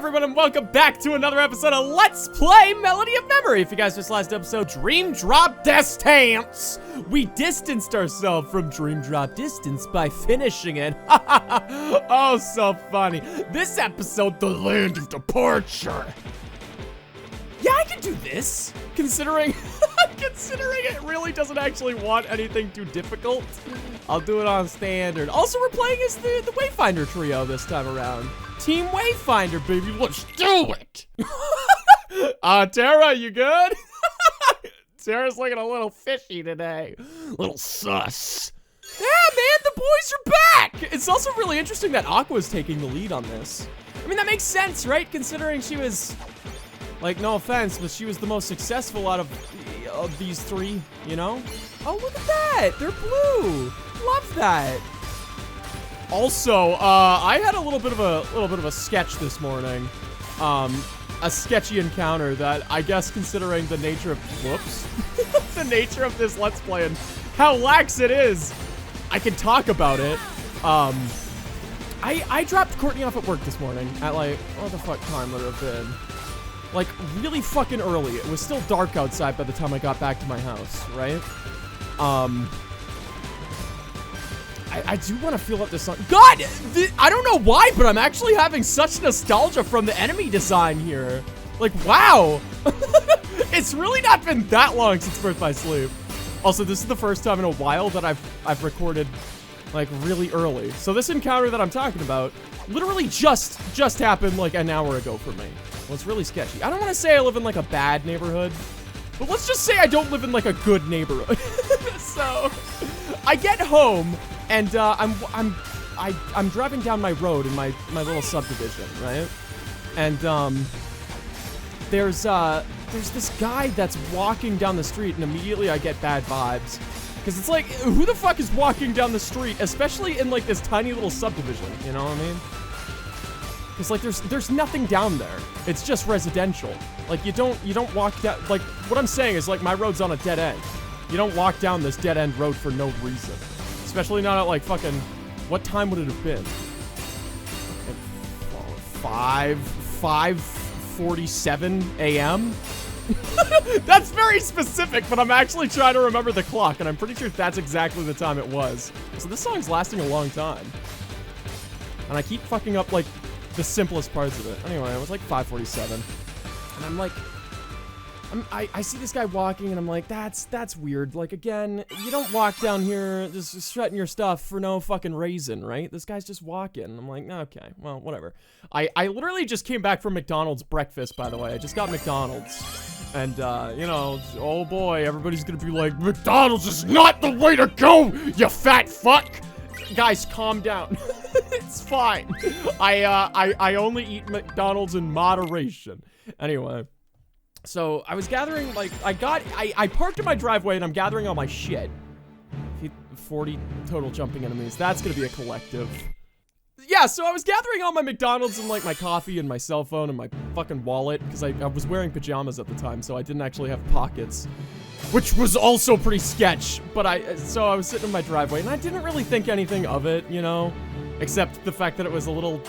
everyone, and welcome back to another episode of Let's Play Melody of Memory. If you guys missed last episode, Dream Drop Distance, we distanced ourselves from Dream Drop Distance by finishing it. Oh, so funny. This episode, the Land of Departure. Yeah, I can do this, considering it really doesn't actually want anything too difficult. I'll do it on standard. Also, we're playing as the Wayfinder trio this time around. Team Wayfinder, baby, let's do it! Tara, you good? Tara's looking a little fishy today. Little sus. Yeah, man, the boys are back! It's also really interesting that Aqua's taking the lead on this. I mean, that makes sense, right? Considering she was, like, no offense, but she was the most successful out of these three, you know? Oh, look at that! They're blue! Love that! Also, I had a little bit of a sketch this morning. A sketchy encounter that I guess, considering the nature of the nature of this Let's Play and how lax it is, I can talk about it. I dropped Courtney off at work this morning at, like, what the fuck time would it have been? Like, really fucking early. It was still dark outside by the time I got back to my house, right? I do want to feel up this song. God! I don't know why, but I'm actually having such nostalgia from the enemy design here. Like, wow! It's really not been that long since Birth by Sleep. Also, this is the first time in a while that I've recorded, like, really early. So this encounter that I'm talking about literally just happened, like, an hour ago for me. Well, it's really sketchy. I don't want to say I live in, like, a bad neighborhood, but let's just say I don't live in, like, a good neighborhood. So, I get home, and, I'm driving down my road in my little subdivision, right? And, there's this guy that's walking down the street, and immediately I get bad vibes. Because it's like, who the fuck is walking down the street, especially in, like, this tiny little subdivision, you know what I mean? Because, like, there's nothing down there. It's just residential. Like, you don't walk down, like, what I'm saying is, like, my road's on a dead end. You don't walk down this dead end road for no reason. Especially not at, like, fucking, what time would it have been? Like 5:47 a.m.? That's very specific, but I'm actually trying to remember the clock, and I'm pretty sure that's exactly the time it was. So this song's lasting a long time. And I keep fucking up, like, the simplest parts of it. Anyway, it was like 5:47. And I'm like, I see this guy walking, and I'm like, that's weird. Like, again, you don't walk down here just strutting your stuff for no fucking reason, right? This guy's just walking. I'm like, okay, well, whatever. I literally just came back from McDonald's breakfast, by the way. I just got McDonald's. And, you know, oh boy, everybody's gonna be like, McDonald's is not the way to go, you fat fuck! Guys, calm down. It's fine. I only eat McDonald's in moderation. Anyway. So, I was gathering, like, I parked in my driveway and I'm gathering all my shit. 40 total jumping enemies. That's gonna be a collective. Yeah, so I was gathering all my McDonald's and, like, my coffee and my cell phone and my fucking wallet, because I was wearing pajamas at the time, so I didn't actually have pockets. Which was also pretty sketch, but so I was sitting in my driveway and I didn't really think anything of it, you know? Except the fact that it was a little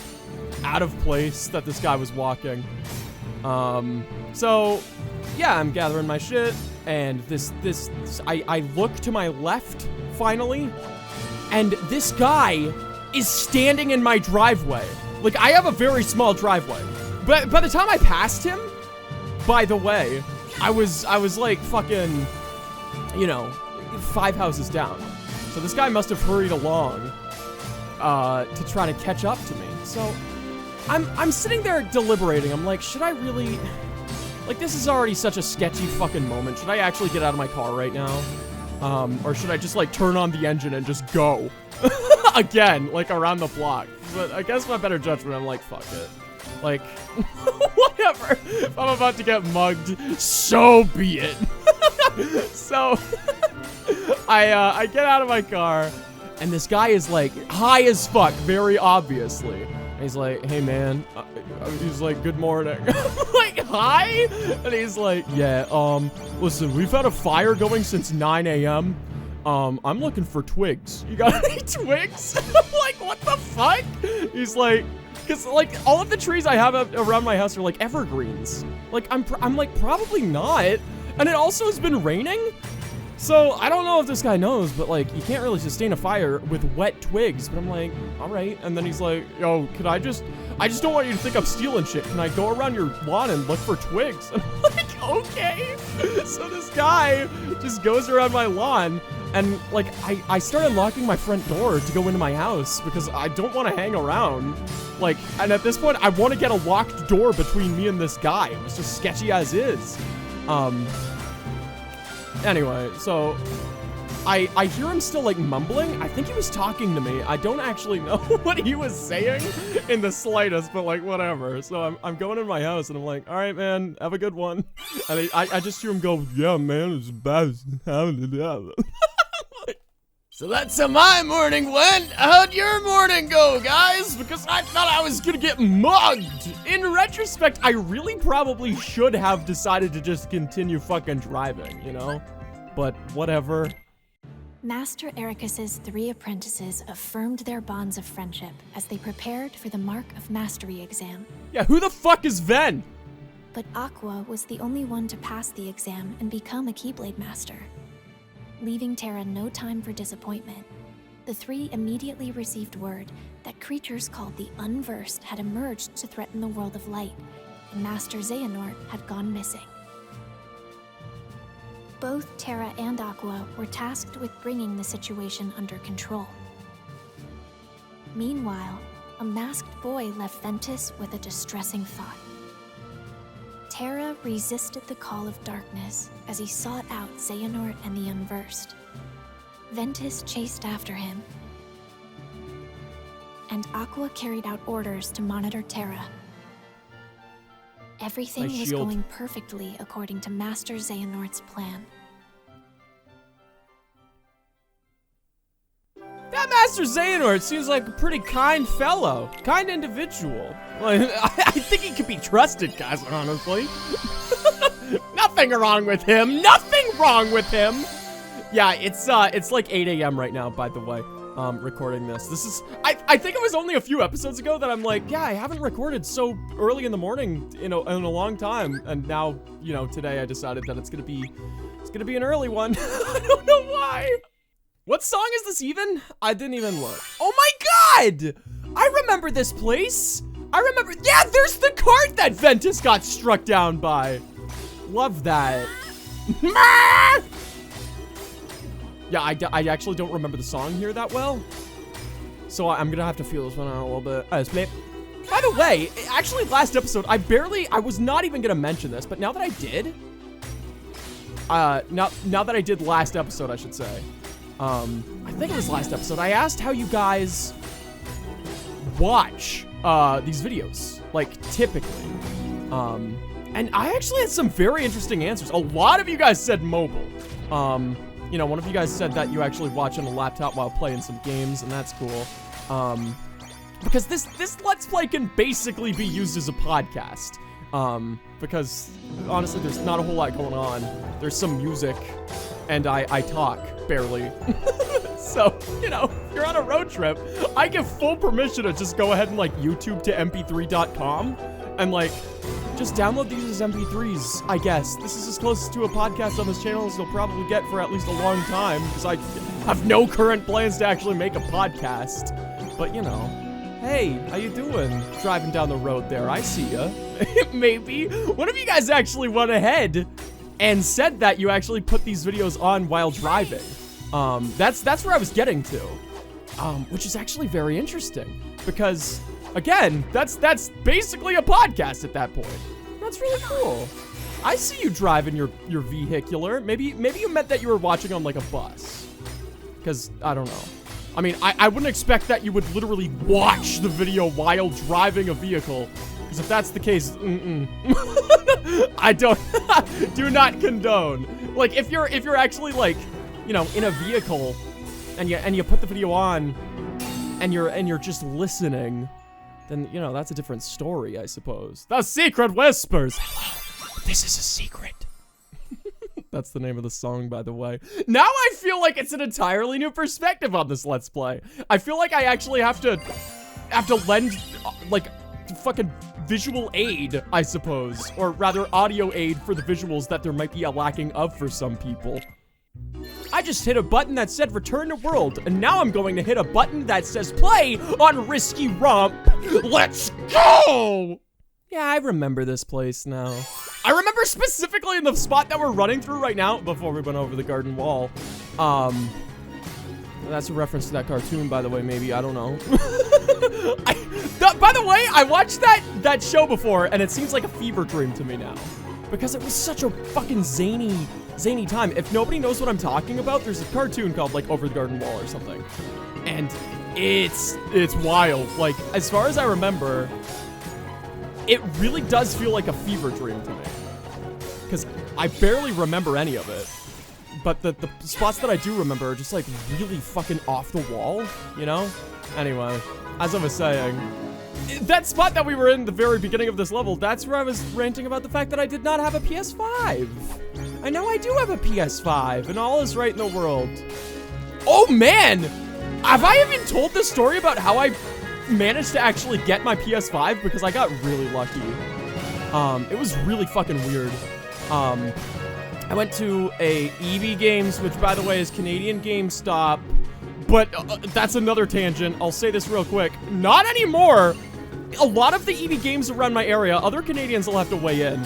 out of place that this guy was walking. So, yeah, I'm gathering my shit, and I look to my left, finally, and this guy is standing in my driveway. Like, I have a very small driveway, but by the time I passed him, by the way, I was like fucking, you know, 5 houses down. So this guy must have hurried along, to try to catch up to me. So, I'm sitting there deliberating. I'm like, should I really... Like, this is already such a sketchy fucking moment. Should I actually get out of my car right now? Or should I just, like, turn on the engine and just go? Again, like, around the block. But I guess my better judgment, I'm like, fuck it. Like, whatever. If I'm about to get mugged, so be it. So, I get out of my car, and this guy is, like, high as fuck, very obviously. And he's like, hey, man. He's like, good morning. I'm like, hi? And he's like, yeah, listen, we've had a fire going since 9 a.m. I'm looking for twigs. You got any twigs? I'm like, what the fuck? He's like, Because, like, all of the trees I have around my house are, like, evergreens. Like, I'm like, probably not. And it also has been raining. So, I don't know if this guy knows, but, like, you can't really sustain a fire with wet twigs. But I'm like, all right. And then he's like, yo, I just don't want you to think I'm stealing shit. Can I go around your lawn and look for twigs? And I'm like, okay. So this guy just goes around my lawn. And, like, I started locking my front door to go into my house because I don't want to hang around. Like, and at this point, I want to get a locked door between me and this guy. It was just sketchy as is. Anyway, so I hear him still, like, mumbling. I think he was talking to me. I don't actually know what he was saying in the slightest, but, like, whatever. So I'm going in my house, and I'm like, all right, man, have a good one. And I just hear him go, yeah, man, it's bad. So that's how my morning went. How'd your morning go, guys? Because I thought I was gonna get mugged. In retrospect, I really probably should have decided to just continue fucking driving, you know? But whatever. Master Ericus's 3 apprentices affirmed their bonds of friendship as they prepared for the Mark of Mastery exam. Yeah, who the fuck is Ven? But Aqua was the only one to pass the exam and become a Keyblade Master. Leaving Terra no time for disappointment, the 3 immediately received word that creatures called the Unversed had emerged to threaten the world of light, and Master Xehanort had gone missing. Both Terra and Aqua were tasked with bringing the situation under control. Meanwhile, a masked boy left Ventus with a distressing thought. Terra resisted the call of darkness as he sought out Xehanort and the Unversed. Ventus chased after him, and Aqua carried out orders to monitor Terra. Everything was going perfectly according to Master Xehanort's plan. That Master Xehanort seems like a pretty kind fellow, kind individual. Like, I think he could be trusted, guys, honestly. Nothing wrong with him. Nothing wrong with him. Yeah, it's like 8 a.m. right now, by the way. Recording this. This is, I think it was only a few episodes ago that I'm like, yeah, I haven't recorded so early in the morning, in a long time. And now, you know, today I decided that it's gonna be an early one. I don't know why. What song is this even? I didn't even look. Oh my god! I remember this place. I remember, yeah, there's the cart that Ventus got struck down by. Love that. Yeah, I actually don't remember the song here that well. So I'm gonna have to feel this one out a little bit. By the way, actually last episode, I was not even gonna mention this, but now that I did, now that I did last episode, I should say, I think it was last episode, I asked how you guys watch, these videos, like, typically. And I actually had some very interesting answers. A lot of you guys said mobile. You know, one of you guys said that you actually watch on a laptop while playing some games, and that's cool. Because this Let's Play can basically be used as a podcast. Because, honestly, there's not a whole lot going on. There's some music, and I talk, barely. So, you know, if you're on a road trip, I give full permission to just go ahead and, like, YouTube to mp3.com, and, like, just download these as MP3s, I guess. This is as close to a podcast on this channel as you'll probably get for at least a long time, because I have no current plans to actually make a podcast. But, you know, hey, how you doing? Driving down the road there, I see ya. Maybe. One of you guys actually went ahead and said that you actually put these videos on while driving. That's where I was getting to. Which is actually very interesting, because again, that's basically a podcast at that point. That's really cool. I see you driving your vehicular. Maybe you meant that you were watching on, like, a bus. Because, I don't know. I mean, I wouldn't expect that you would literally watch the video while driving a vehicle. Because if that's the case, I do not condone. Like, if you're actually, like, you know, in a vehicle and you put the video on and you're just listening, then, you know, that's a different story, I suppose. The Secret Whispers. Hello, this is a secret. That's the name of the song, by the way. Now I feel like it's an entirely new perspective on this Let's Play. I feel like I actually have to lend, like, fucking visual aid, I suppose. Or rather, audio aid for the visuals that there might be a lacking of for some people. I just hit a button that said return to world, and now I'm going to hit a button that says play on Risky Romp. Let's go! Yeah, I remember this place now. I remember specifically in the spot that we're running through right now, before we went over the garden wall. That's a reference to that cartoon, by the way, maybe, I don't know. By the way, I watched that show before, and it seems like a fever dream to me now. Because it was such a fucking zany time. If nobody knows what I'm talking about, there's a cartoon called, like, Over the Garden Wall or something. And it's wild. Like, as far as I remember, it really does feel like a fever dream to me. Because I barely remember any of it. But the spots that I do remember are just, like, really fucking off the wall, you know? Anyway, as I was saying, that spot that we were in the very beginning of this level, that's where I was ranting about the fact that I did not have a PS5. I know I do have a PS5, and all is right in the world. Oh, man! Have I even told the story about how I managed to actually get my PS5? Because I got really lucky. It was really fucking weird. I went to a EB Games, which, by the way, is Canadian GameStop. But that's another tangent. I'll say this real quick. Not anymore. A lot of the EB Games around my area, other Canadians will have to weigh in.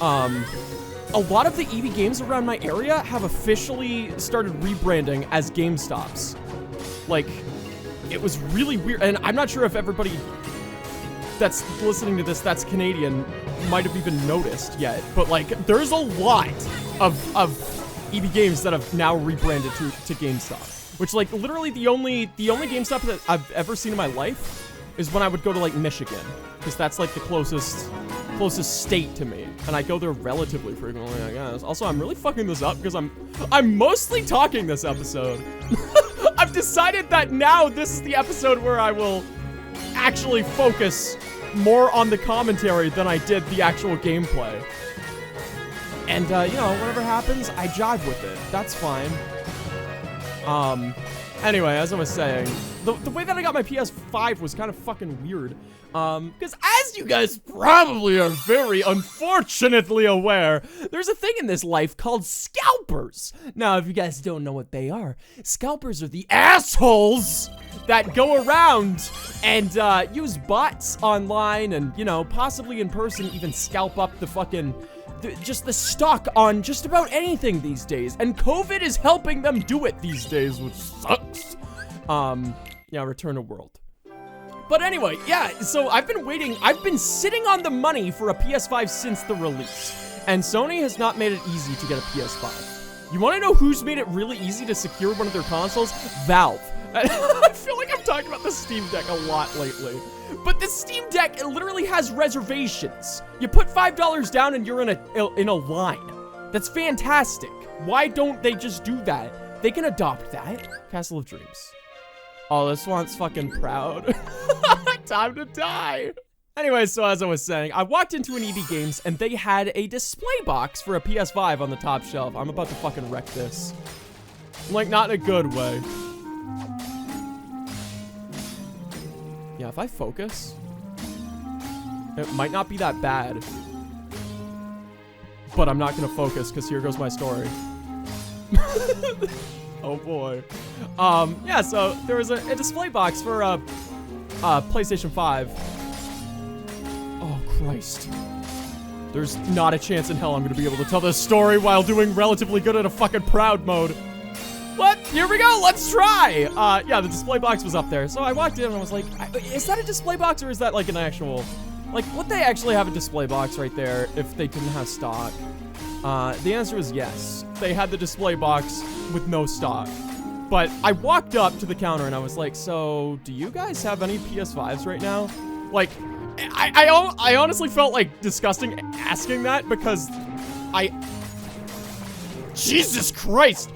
A lot of the EB Games around my area have officially started rebranding as GameStops. Like, it was really weird. And I'm not sure if everybody that's listening to this that's Canadian might have even noticed yet. But, like, there's a lot of EB Games that have now rebranded to GameStop. Which, like, literally the only GameStop that I've ever seen in my life is when I would go to, like, Michigan. Because that's, like, the closest state to me. And I go there relatively frequently, I guess. Also, I'm really fucking this up because I'm mostly talking this episode. I've decided that now this is the episode where I will actually focus more on the commentary than I did the actual gameplay. And, you know, whatever happens, I jive with it. That's fine. Anyway, as I was saying, the way that I got my PS5 was kind of fucking weird. Because as you guys probably are very unfortunately aware, there's a thing in this life called scalpers. Now, if you guys don't know what they are, scalpers are the assholes that go around and, use bots online and, you know, possibly in person even scalp up the fucking... just the stock on just about anything these days, and COVID is helping them do it these days, which sucks. Yeah, return to world. But anyway, yeah, so I've been sitting on the money for a PS5 since the release, and Sony has not made it easy to get a PS5. You want to know who's made it really easy to secure one of their consoles? Valve. I feel like I'm talking about the Steam Deck a lot lately. But the Steam Deck, it literally has reservations. You put $5 down and you're in a line. That's fantastic. Why don't they just do that? They can adopt that. Castle of Dreams. Oh, this one's fucking proud. Time to die. Anyway, so as I was saying, I walked into an EB Games and they had a display box for a PS5 on the top shelf. I'm about to fucking wreck this. Like, not in a good way. Yeah, if I focus, it might not be that bad. But I'm not gonna focus, because here goes my story. Oh boy. Yeah, so there was a display box for PlayStation 5. Oh, Christ. There's not a chance in hell I'm gonna be able to tell this story while doing relatively good at a fucking proud mode. What? Here we go, let's try! Yeah, the display box was up there. So I walked in and I was like, is that a display box or is that like an actual... Like, would they actually have a display box right there if they didn't have stock? The answer was yes. They had the display box with no stock. But I walked up to the counter and I was like, so, do you guys have any PS5s right now? Like, I honestly felt like disgusting asking that because Jesus Christ!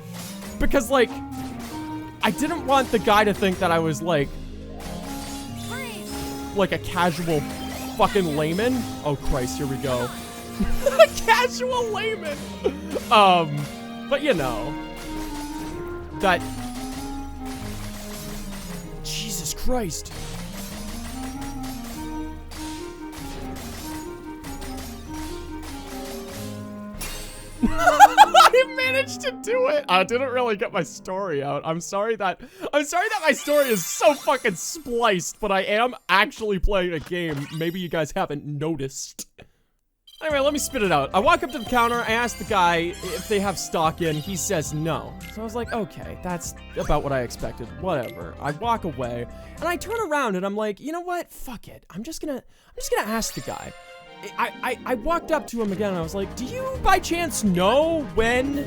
Because, like, I didn't want the guy to think that I was, like a casual fucking layman. Oh, Christ, here we go. A casual layman. But, you know. That... Jesus Christ. I managed to do it. I didn't really get my story out. I'm sorry that my story is so fucking spliced, but I am actually playing a game. Maybe you guys haven't noticed. Anyway, let me spit it out. I walk up to the counter, I ask the guy if they have stock in, he says no. So I was like, okay, that's about what I expected, whatever. I walk away, and I turn around and I'm like, you know what, fuck it. I'm just gonna ask the guy. I walked up to him again and I was like, do you by chance know when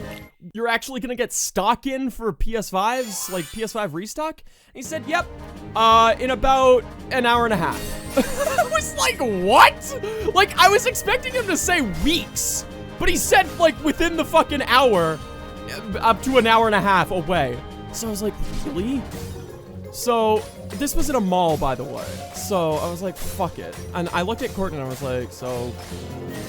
you're actually gonna get stock in for PS5s, like PS5 restock? And he said, yep, in about an hour and a half. I was like, what? Like, I was expecting him to say weeks, but he said like within the fucking hour, up to an hour and a half away. So I was like, really? So this was at a mall, by the way. So I was like, fuck it. And I looked at Courtney and I was like, so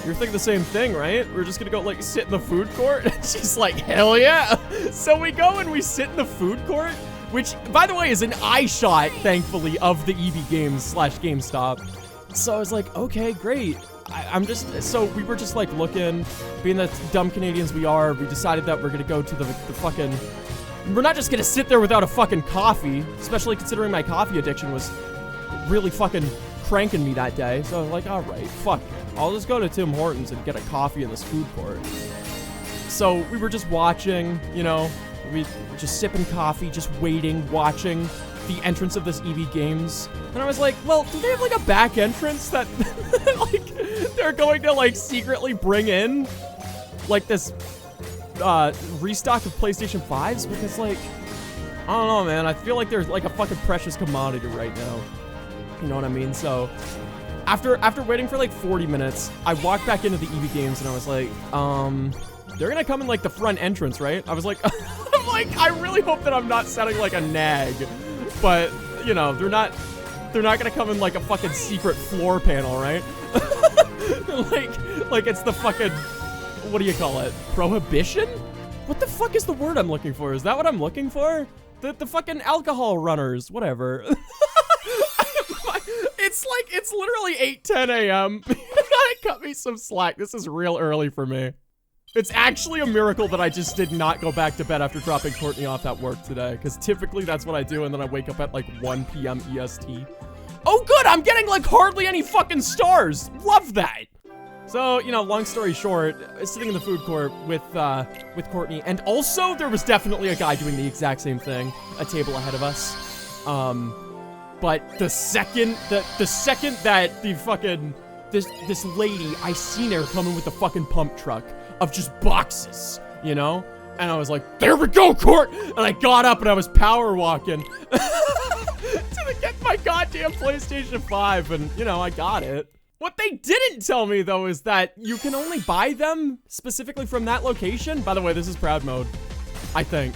you're thinking the same thing, right? We're just gonna go like sit in the food court? And she's like, hell yeah. So we go and we sit in the food court, which by the way is an eye shot, thankfully, of the EB Games / GameStop. So I was like, okay, great. So we were just like looking, being the dumb Canadians we are, we decided that we're gonna go to the fucking, we're not just gonna sit there without a fucking coffee, especially considering my coffee addiction was really fucking cranking me that day. So I was like, all right, fuck it. I'll just go to Tim Hortons and get a coffee in this food court. So we were just watching, you know, we just sipping coffee, just waiting, watching the entrance of this EB Games. And I was like, well, do they have like a back entrance that like they're going to like secretly bring in like this restock of PlayStation 5s? Because like, I don't know, man, I feel like there's like a fucking precious commodity right now. You know what I mean? So after waiting for like 40 minutes, I walked back into the EB Games and I was like, they're gonna come in like the front entrance, right? I was like, I'm like, I really hope that I'm not sounding like a nag, but you know, they're not gonna come in like a fucking secret floor panel, right? like it's the fucking, what do you call it? Prohibition? What the fuck is the word I'm looking for? Is that what I'm looking for? The fucking alcohol runners, whatever. It's literally 8:10 a.m. You gotta cut me some slack. This is real early for me. It's actually a miracle that I just did not go back to bed after dropping Courtney off at work today, because typically that's what I do, and then I wake up at like 1 p.m. EST. Oh good, I'm getting like hardly any fucking stars. Love that. So, you know, long story short, sitting in the food court with Courtney, and also there was definitely a guy doing the exact same thing, a table ahead of us. But the second that the fucking, this lady, I seen her coming with the fucking pump truck of just boxes, you know? And I was like, there we go, Court! And I got up and I was power walking to get my goddamn PlayStation 5, and, you know, I got it. What they didn't tell me, though, is that you can only buy them specifically from that location. By the way, this is Proud Mode, I think.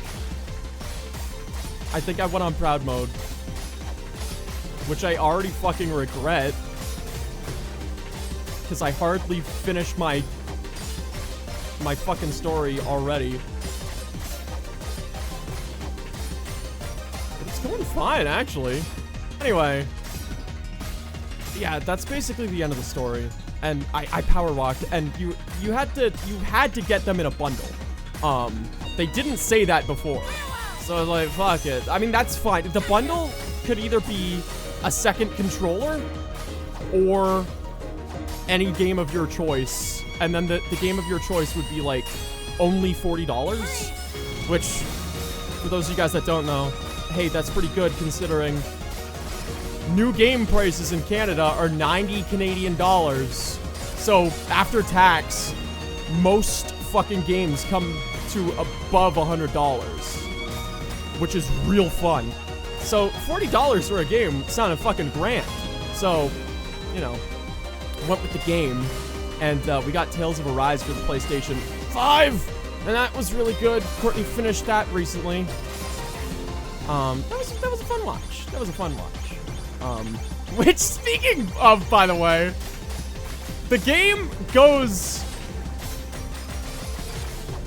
I think I went on Proud Mode, which I already fucking regret, because I hardly finished my fucking story already. But it's going fine, actually. Anyway, yeah, that's basically the end of the story. And I power walked, and you had to get them in a bundle. They didn't say that before, so I was like, fuck it. I mean, that's fine. The bundle could either be a second controller or any game of your choice, and then the game of your choice would be like only $40, which for those of you guys that don't know, hey, that's pretty good considering new game prices in Canada are 90 Canadian dollars. So after tax, most fucking games come to above $100, which is real fun. So $40 for a game sounded fucking grand. So, you know, went with the game, and we got Tales of Arise for the PlayStation 5, and that was really good. Courtney finished that recently. That was a fun watch. That was a fun watch. Which, speaking of, by the way, the game goes,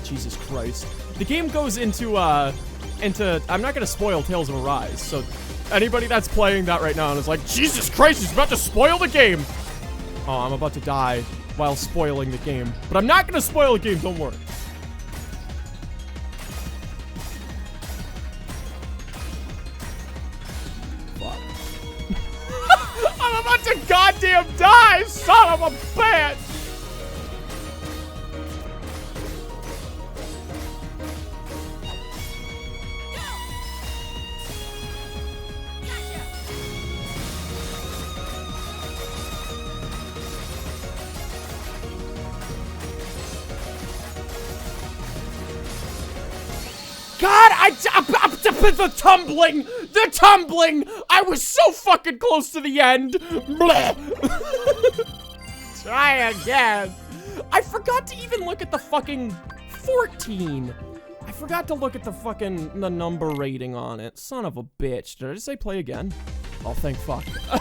Jesus Christ, the game goes into I'm not gonna spoil Tales of Arise, so anybody that's playing that right now and is like, Jesus Christ, he's about to spoil the game. Oh, I'm about to die while spoiling the game. But I'm not gonna spoil the game, don't worry. son of a bitch! God, the tumbling! I was so fucking close to the end. Bleh. Try again. I forgot to even look at the fucking 14. I forgot to look at the number rating on it. Son of a bitch. Did I just say play again? Oh, thank fuck. I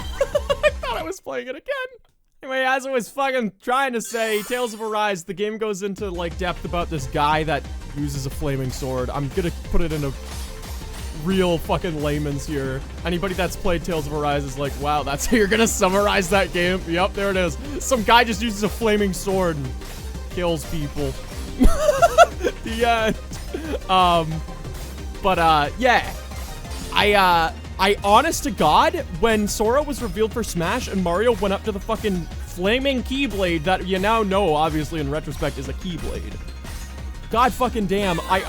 thought I was playing it again. Anyway, as I was fucking trying to say, Tales of Arise, the game goes into, like, depth about this guy that uses a flaming sword. I'm gonna put it in a real fucking layman's here. Anybody that's played Tales of Arise is like, wow, that's how you're gonna summarize that game? Yep, there it is. Some guy just uses a flaming sword and kills people. The end. Yeah. I honest to God, when Sora was revealed for Smash and Mario went up to the fucking flaming Keyblade that you now know, obviously, in retrospect, is a Keyblade. God fucking damn, I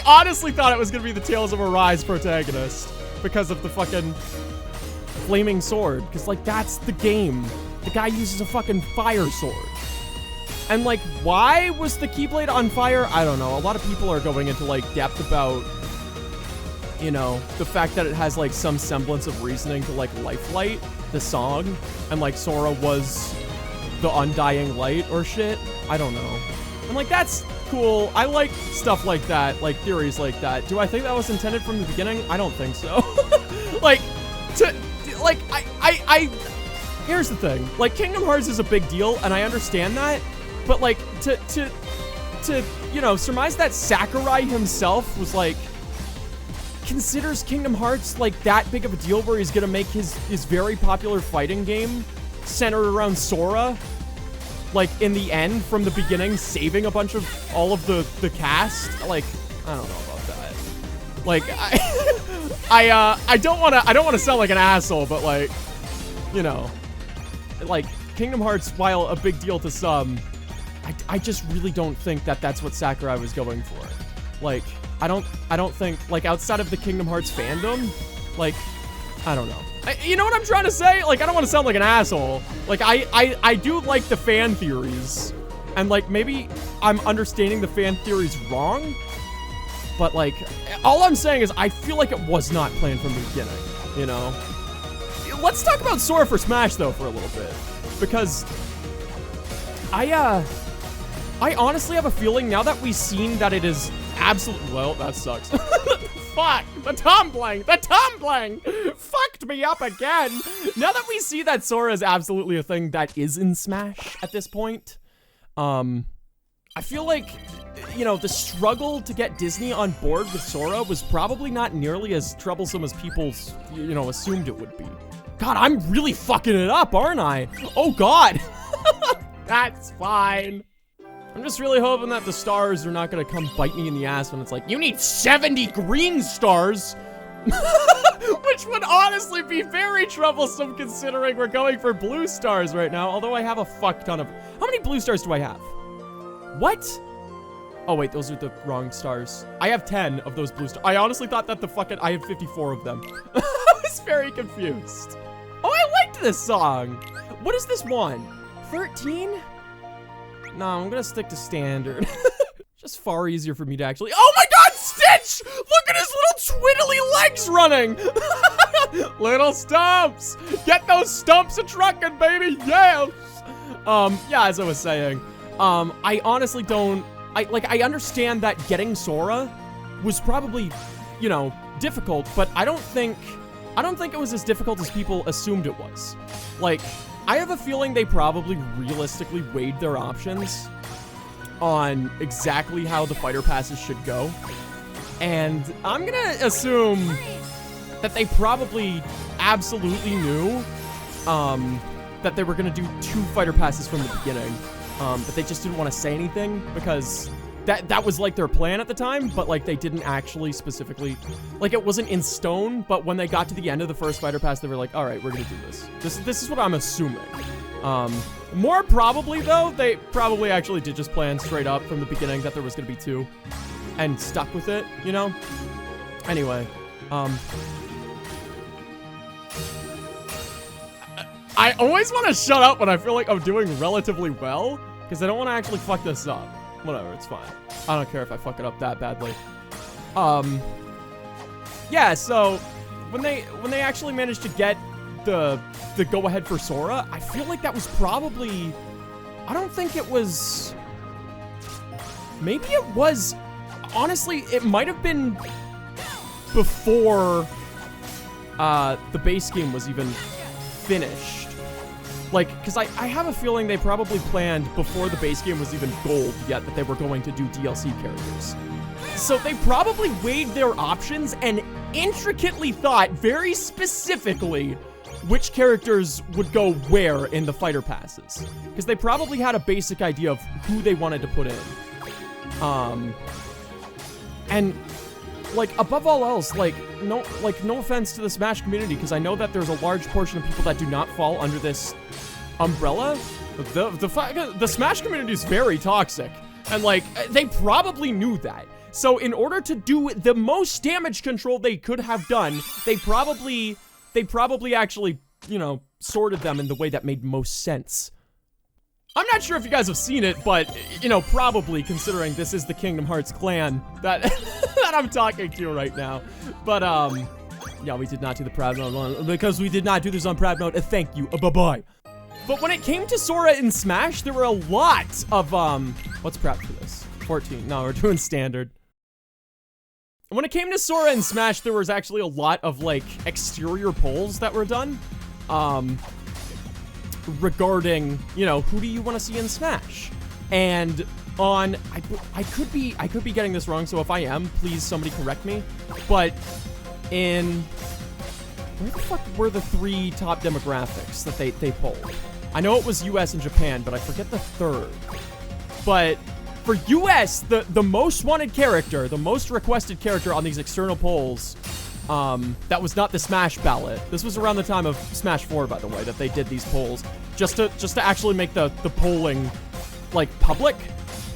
honestly thought it was gonna be the Tales of Arise protagonist because of the fucking flaming sword. Because, like, that's the game. The guy uses a fucking fire sword. And, like, why was the Keyblade on fire? I don't know. A lot of people are going into, like, depth about, you know, the fact that it has, like, some semblance of reasoning to, like, Lifelight, the song, and, like, Sora was the undying light or shit. I don't know. And, like, that's cool. I like stuff like that, like, theories like that. Do I think that was intended from the beginning? I don't think so. Here's the thing. Like, Kingdom Hearts is a big deal, and I understand that, but, like, to you know, surmise that Sakurai himself was, like, considers Kingdom Hearts, like, that big of a deal where he's gonna make his very popular fighting game centered around Sora, like, in the end, from the beginning, saving a bunch of all of the cast. Like, I don't know about that. Like, I don't wanna sound like an asshole, but, like, you know, like, Kingdom Hearts, while a big deal to some, I just really don't think that that's what Sakurai was going for. Like, I don't think, like, outside of the Kingdom Hearts fandom, like, I don't know. You know what I'm trying to say? Like, I don't want to sound like an asshole. Like, I do like the fan theories. And, like, maybe I'm understanding the fan theories wrong. But, like, all I'm saying is I feel like it was not planned from the beginning, you know? Let's talk about Sora for Smash, though, for a little bit. Because I honestly have a feeling, now that we've seen that it is absolutely... Well, that sucks. Fuck! The tumbling fucked me up again! Now that we see that Sora is absolutely a thing that is in Smash at this point, I feel like, you know, the struggle to get Disney on board with Sora was probably not nearly as troublesome as people, you know, assumed it would be. God, I'm really fucking it up, aren't I? Oh, God! That's fine. I'm just really hoping that the stars are not gonna come bite me in the ass when it's like, you need 70 green stars! Which would honestly be very troublesome considering we're going for blue stars right now, although I have a fuck ton of... How many blue stars do I have? What? Oh wait, those are the wrong stars. I have 10 of those blue stars. I honestly thought that I have 54 of them. I was very confused. Oh, I liked this song! What is this one? 13? No, I'm gonna stick to standard. Just far easier for me to actually... Oh my God, Stitch! Look at his little twiddly legs running! Little stumps! Get those stumps a-truckin', baby! Yes! Yeah, as I was saying, I honestly don't... I understand that getting Sora was probably, you know, difficult, but I don't think it was as difficult as people assumed it was. Like, I have a feeling they probably realistically weighed their options on exactly how the fighter passes should go. And I'm gonna assume that they probably absolutely knew that they were gonna do 2 fighter passes from the beginning. But they just didn't want to say anything because that was like their plan at the time, but like they didn't actually specifically, like it wasn't in stone, but when they got to the end of the first fighter pass, they were like, all right, we're gonna do this. This is what I'm assuming. More probably though, they probably actually did just plan straight up from the beginning that there was gonna be 2 and stuck with it, you know? Anyway, I always want to shut up when I feel like I'm doing relatively well, because I don't want to actually fuck this up. Whatever, it's fine. I don't care if I fuck it up that badly. Yeah, so when they actually managed to get the go-ahead for Sora, I feel like that was probably, I don't think it was, maybe it was, honestly, it might have been before the base game was even finished. Like, because I have a feeling they probably planned before the base game was even gold yet that they were going to do DLC characters. So they probably weighed their options and intricately thought very specifically which characters would go where in the fighter passes. Because they probably had a basic idea of who they wanted to put in. And like, above all else, like no offense to the Smash community, because I know that there's a large portion of people that do not fall under this umbrella. The Smash community is very toxic, and like, they probably knew that. So in order to do the most damage control they could have done, they probably actually, you know, sorted them in the way that made most sense. I'm not sure if you guys have seen it, but, you know, probably, considering this is the Kingdom Hearts clan that, that I'm talking to right now. But, yeah, we did not do the Proud Note one, because we did not do this on Proud Note. Thank you. Bye-bye. But when it came to Sora in Smash, there were a lot of, what's Proud for this? 14. No, we're doing Standard. When it came to Sora in Smash, there was actually a lot of, like, exterior polls that were done. Regarding, you know, who do you want to see in Smash? And on, I could be getting this wrong, so if I am, please somebody correct me. But in, where the fuck were the 3 top demographics that they polled? I know it was US and Japan, but I forget the 3rd. But for US, the most wanted character, the most requested character on these external polls, that was not the Smash ballot. This was around the time of Smash 4, by the way, that they did these polls, just to actually make the polling, like, public.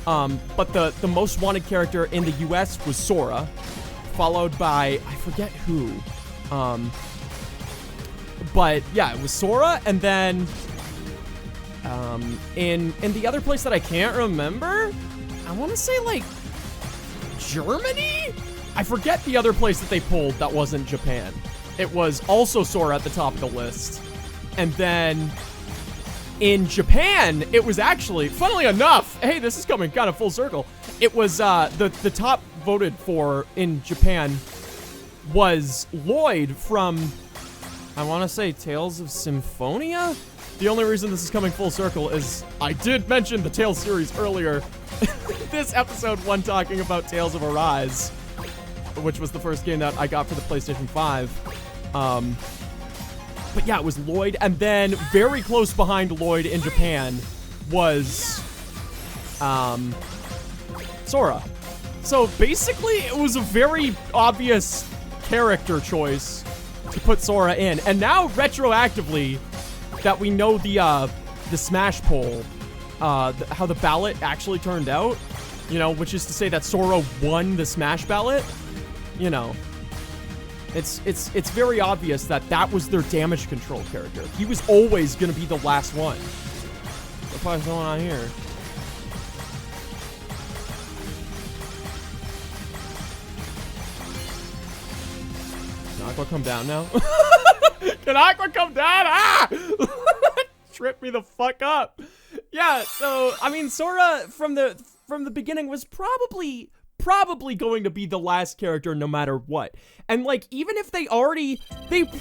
But the most wanted character in the US was Sora, followed by, I forget who. But yeah, it was Sora, and then in the other place that I can't remember, I want to say, like, Germany? I forget the other place that they pulled that wasn't Japan. It was also Sora at the top of the list. And then in Japan, it was actually, funnily enough, hey, this is coming kind of full circle. It was, the top voted for in Japan was Lloyd from, I want to say, Tales of Symphonia? The only reason this is coming full circle is I did mention the Tales series earlier. This episode 1 talking about Tales of Arise, which was the first game that I got for the PlayStation 5. But yeah, it was Lloyd, and then very close behind Lloyd in Japan was Sora. So basically, it was a very obvious character choice to put Sora in. And now, retroactively, that we know the Smash poll, how the ballot actually turned out, you know, which is to say that Sora won the Smash ballot. You know, it's very obvious that that was their damage control character. He was always going to be the last one. What the fuck is going on here? Can Aqua come down now? Can Aqua come down? Ah! Trip me the fuck up. Yeah, so, I mean, Sora from the beginning was probably going to be the last character no matter what. And like, even if they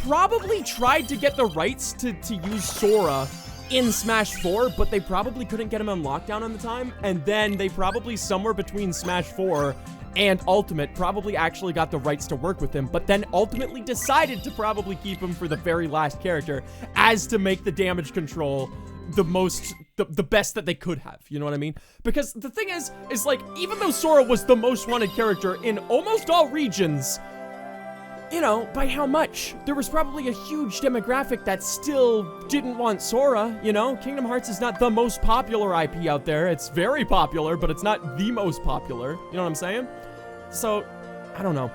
probably tried to get the rights to use Sora in Smash 4, but they probably couldn't get him on lockdown on the time. And then they probably, somewhere between Smash 4 and Ultimate, probably actually got the rights to work with him, but then ultimately decided to probably keep him for the very last character, as to make the damage control the most the best that they could have, you know what I mean? Because the thing is like, even though Sora was the most wanted character in almost all regions, you know, by how much? There was probably a huge demographic that still didn't want Sora, you know? Kingdom Hearts is not the most popular IP out there. It's very popular, but it's not the most popular, you know what I'm saying? So, I don't know.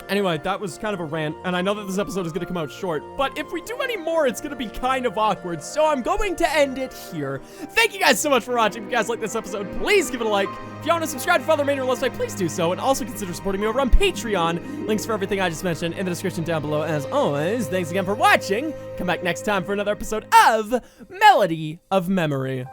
Anyway, that was kind of a rant, and I know that this episode is going to come out short, but if we do any more, it's going to be kind of awkward, so I'm going to end it here. Thank you guys so much for watching. If you guys like this episode, please give it a like. If you want to subscribe to other Main Let's Play, please do so, and also consider supporting me over on Patreon. Links for everything I just mentioned in the description down below. As always, thanks again for watching. Come back next time for another episode of Melody of Memory.